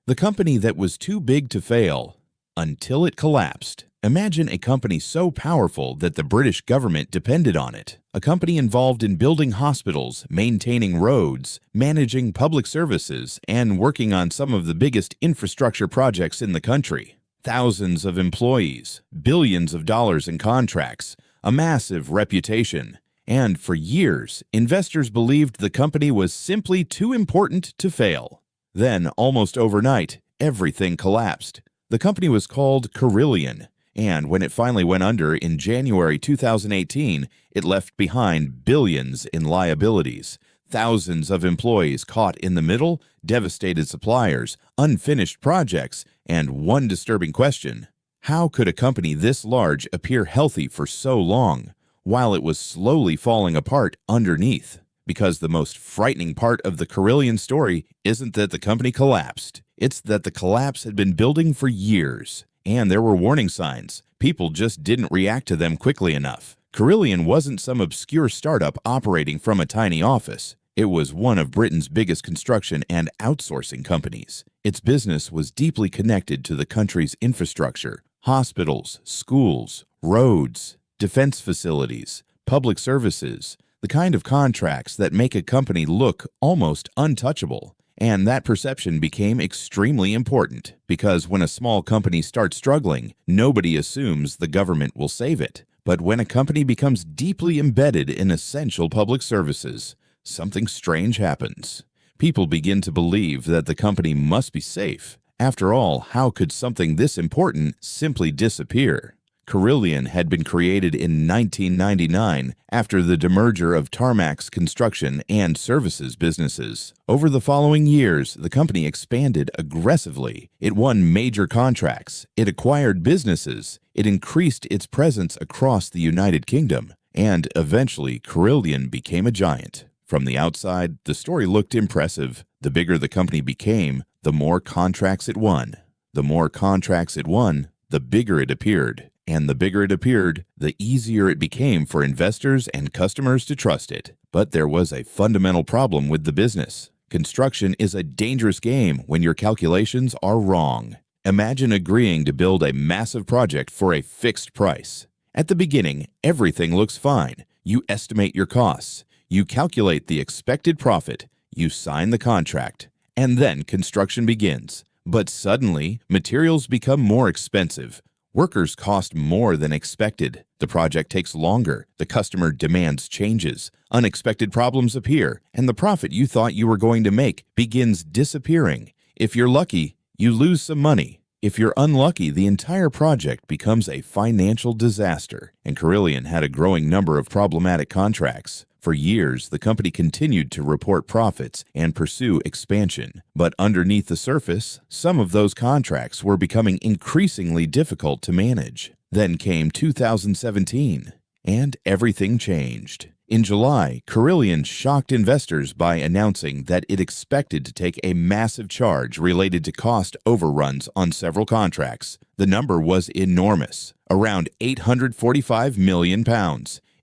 The company that was too big to fail until it collapsed. Imagine a company so powerful that the British government depended on it. A company involved in building hospitals, maintaining roads, managing public services, and working on some of the biggest infrastructure projects in the country. Thousands of employees, billions of dollars in contracts, a massive reputation. And for years, investors believed the company was simply too important to fail. Then, almost overnight, everything collapsed. The company was called Carillion, and when it finally went under in January 2018, it left behind billions in liabilities, thousands of employees caught in the middle, devastated suppliers, unfinished projects, and one disturbing question: how could a company this large appear healthy for so long, while it was slowly falling apart underneath? Because the most frightening part of the Carillion story isn't that the company collapsed. It's that the collapse had been building for years, and there were warning signs. People just didn't react to them quickly enough. Carillion wasn't some obscure startup operating from a tiny office. It was one of Britain's biggest construction and outsourcing companies. Its business was deeply connected to the country's infrastructure: hospitals, schools, roads, defense facilities, public services, the kind of contracts that make a company look almost untouchable. And that perception became extremely important, because when a small company starts struggling, nobody assumes the government will save it. But when a company becomes deeply embedded in essential public services, something strange happens. People begin to believe that the company must be safe. After all, how could something this important simply disappear? Carillion had been created in 1999 after the demerger of Tarmac's construction and services businesses. Over the following years, the company expanded aggressively. It won major contracts, it acquired businesses, it increased its presence across the United Kingdom, and eventually Carillion became a giant. From the outside, the story looked impressive. The bigger the company became, the more contracts it won. The more contracts it won, the bigger it appeared. And the bigger it appeared, the easier it became for investors and customers to trust it. But there was a fundamental problem with the business. Construction is a dangerous game when your calculations are wrong. Imagine agreeing to build a massive project for a fixed price. At the beginning, everything looks fine. You estimate your costs. You calculate the expected profit. You sign the contract. And then construction begins. But suddenly, materials become more expensive. Workers cost more than expected. The project takes longer. The customer demands changes. Unexpected problems appear, and the profit you thought you were going to make begins disappearing. If you're lucky, you lose some money. If you're unlucky, the entire project becomes a financial disaster. And Carillion had a growing number of problematic contracts. For years, the company continued to report profits and pursue expansion. But underneath the surface, some of those contracts were becoming increasingly difficult to manage. Then came 2017, and everything changed. In July, Carillion shocked investors by announcing that it expected to take a massive charge related to cost overruns on several contracts. The number was enormous, around £845 million.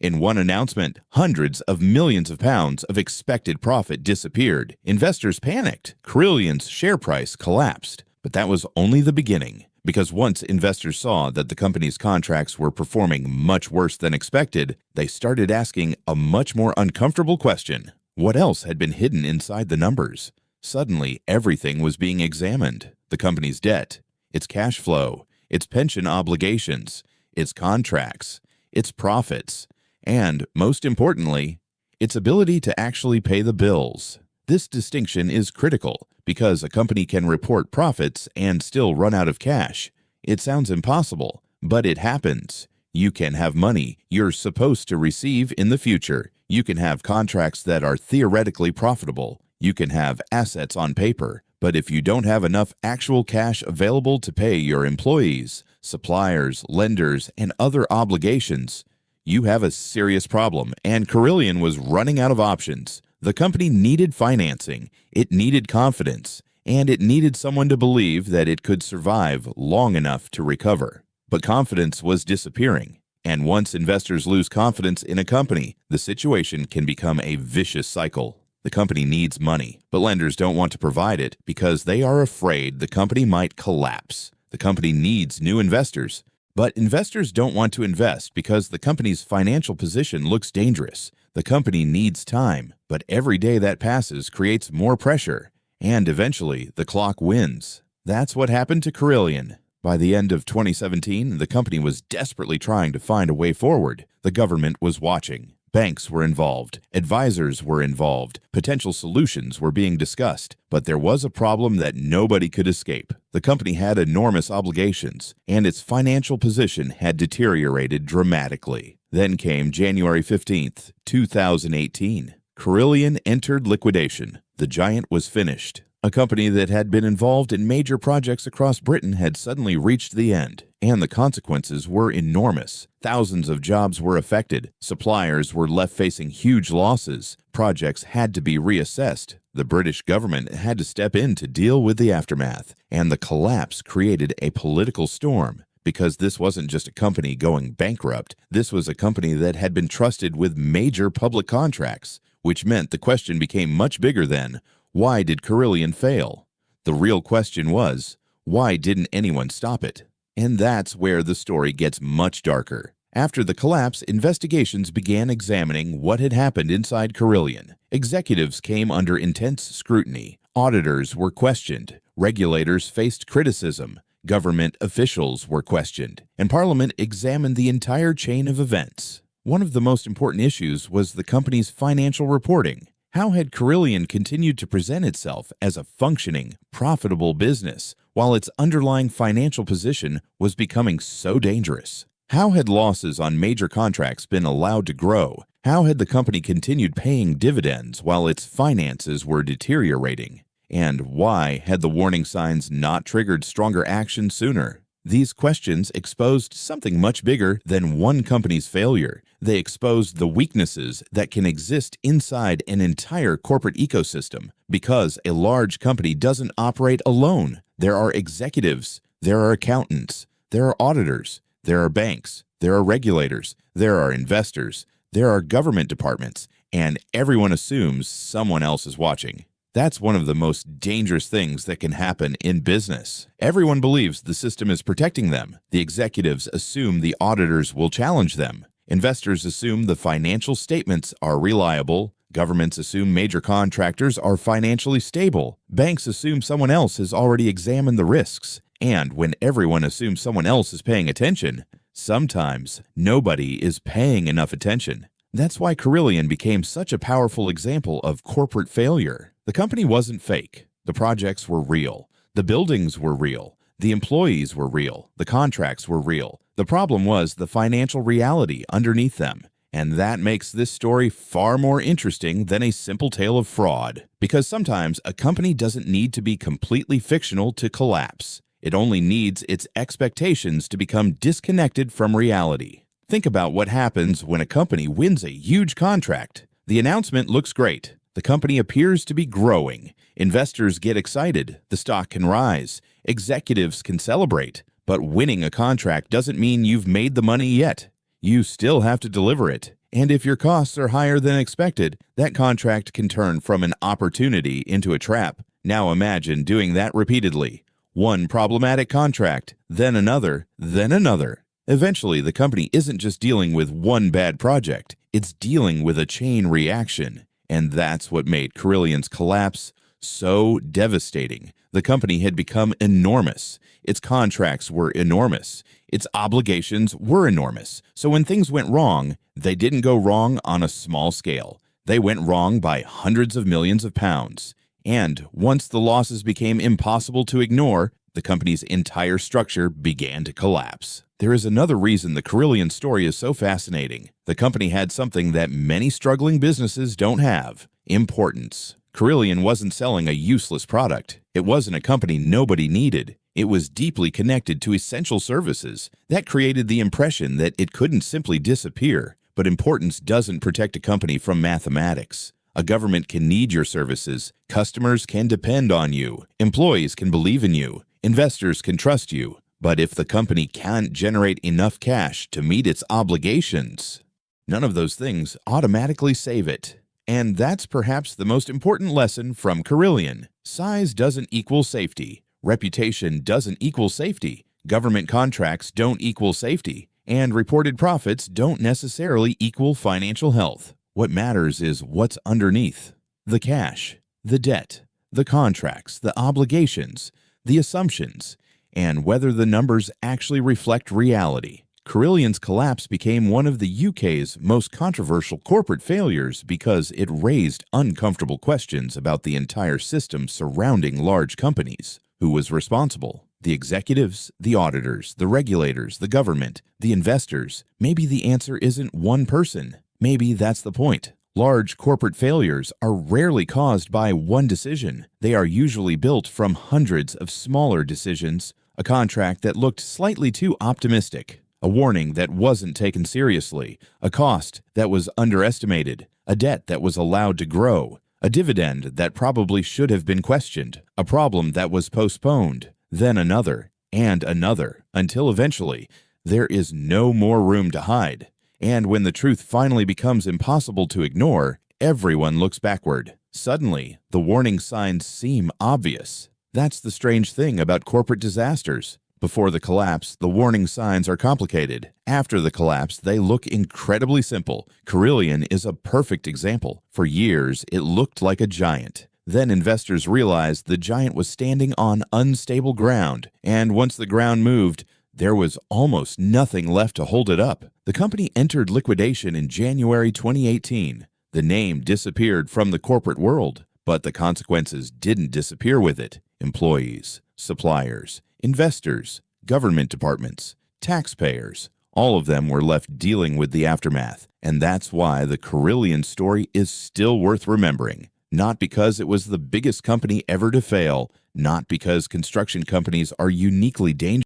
In one announcement, hundreds of millions of pounds of expected profit disappeared. Investors panicked. Carillion's share price collapsed. But that was only the beginning, because once investors saw that the company's contracts were performing much worse than expected, they started asking a much more uncomfortable question. What else had been hidden inside the numbers? Suddenly, everything was being examined. The company's debt, its cash flow, its pension obligations, its contracts, its profits, and, most importantly, its ability to actually pay the bills. This distinction is critical because a company can report profits and still run out of cash. It sounds impossible, but it happens. You can have money you're supposed to receive in the future. You can have contracts that are theoretically profitable. You can have assets on paper. But if you don't have enough actual cash available to pay your employees, suppliers, lenders, and other obligations, you have a serious problem, and Carillion was running out of options. The company needed financing, it needed confidence, and it needed someone to believe that it could survive long enough to recover. But confidence was disappearing, and once investors lose confidence in a company, the situation can become a vicious cycle. The company needs money, but lenders don't want to provide it because they are afraid the company might collapse. The company needs new investors, but investors don't want to invest because the company's financial position looks dangerous. The company needs time, but every day that passes creates more pressure, and eventually the clock wins. That's what happened to Carillion. By the end of 2017, the company was desperately trying to find a way forward. The government was watching. Banks were involved, advisors were involved, potential solutions were being discussed, but there was a problem that nobody could escape. The company had enormous obligations, and its financial position had deteriorated dramatically. Then came January 15th, 2018. Carillion entered liquidation. The giant was finished. A company that had been involved in major projects across Britain had suddenly reached the end, and the consequences were enormous. Thousands of jobs were affected. Suppliers were left facing huge losses. Projects had to be reassessed. The British government had to step in to deal with the aftermath, and the collapse created a political storm. Because this wasn't just a company going bankrupt, this was a company that had been trusted with major public contracts, which meant the question became much bigger than, why did Carillion fail? The real question was, why didn't anyone stop it? And that's where the story gets much darker. After the collapse, investigations began examining what had happened inside Carillion. Executives came under intense scrutiny. Auditors were questioned. Regulators faced criticism. Government officials were questioned. And Parliament examined the entire chain of events. One of the most important issues was the company's financial reporting. How had Carillion continued to present itself as a functioning, profitable business while its underlying financial position was becoming so dangerous? How had losses on major contracts been allowed to grow? How had the company continued paying dividends while its finances were deteriorating? And why had the warning signs not triggered stronger action sooner? These questions exposed something much bigger than one company's failure. They exposed the weaknesses that can exist inside an entire corporate ecosystem because a large company doesn't operate alone. There are executives, there are accountants, there are auditors, there are banks, there are regulators, there are investors, there are government departments, and everyone assumes someone else is watching. That's one of the most dangerous things that can happen in business. Everyone believes the system is protecting them. The executives assume the auditors will challenge them. Investors assume the financial statements are reliable. Governments assume major contractors are financially stable. Banks assume someone else has already examined the risks. And when everyone assumes someone else is paying attention, sometimes nobody is paying enough attention. That's why Carillion became such a powerful example of corporate failure. The company wasn't fake. The projects were real. The buildings were real. The employees were real. The contracts were real. The problem was the financial reality underneath them. And that makes this story far more interesting than a simple tale of fraud. Because sometimes a company doesn't need to be completely fictional to collapse. It only needs its expectations to become disconnected from reality. Think about what happens when a company wins a huge contract. The announcement looks great. The company appears to be growing. Investors get excited. The stock can rise. Executives can celebrate. But winning a contract doesn't mean you've made the money yet. You still have to deliver it. And if your costs are higher than expected, that contract can turn from an opportunity into a trap. Now imagine doing that repeatedly. One problematic contract, then another, then another. Eventually, the company isn't just dealing with one bad project, it's dealing with a chain reaction. And that's what made Carillion's collapse so devastating. The company had become enormous. Its contracts were enormous. Its obligations were enormous. So when things went wrong, they didn't go wrong on a small scale. They went wrong by hundreds of millions of pounds. And once the losses became impossible to ignore, the company's entire structure began to collapse. There is another reason the Carillion story is so fascinating. The company had something that many struggling businesses don't have: importance. Carillion wasn't selling a useless product. It wasn't a company nobody needed. It was deeply connected to essential services. That created the impression that it couldn't simply disappear. But importance doesn't protect a company from mathematics. A government can need your services. Customers can depend on you. Employees can believe in you. Investors can trust you. But if the company can't generate enough cash to meet its obligations, none of those things automatically save it. And that's perhaps the most important lesson from Carillion. Size doesn't equal safety. Reputation doesn't equal safety. Government contracts don't equal safety. And reported profits don't necessarily equal financial health. What matters is what's underneath. The cash, the debt, the contracts, the obligations, the assumptions, and whether the numbers actually reflect reality. Carillion's collapse became one of the UK's most controversial corporate failures because it raised uncomfortable questions about the entire system surrounding large companies. Who was responsible? The executives, the auditors, the regulators, the government, the investors. Maybe the answer isn't one person. Maybe that's the point. Large corporate failures are rarely caused by one decision. They are usually built from hundreds of smaller decisions. A contract that looked slightly too optimistic. A warning that wasn't taken seriously, a cost that was underestimated, a debt that was allowed to grow, a dividend that probably should have been questioned, a problem that was postponed, then another, and another, until eventually there is no more room to hide. And when the truth finally becomes impossible to ignore, everyone looks backward. Suddenly, the warning signs seem obvious. That's the strange thing about corporate disasters. Before the collapse, the warning signs are complicated. After the collapse, they look incredibly simple. Carillion is a perfect example. For years, it looked like a giant. Then investors realized the giant was standing on unstable ground, and once the ground moved, there was almost nothing left to hold it up. The company entered liquidation in January 2018. The name disappeared from the corporate world, but the consequences didn't disappear with it. Employees, suppliers, investors, government departments, taxpayers, all of them were left dealing with the aftermath. And that's why the Carillion story is still worth remembering. Not because it was the biggest company ever to fail, not because construction companies are uniquely dangerous,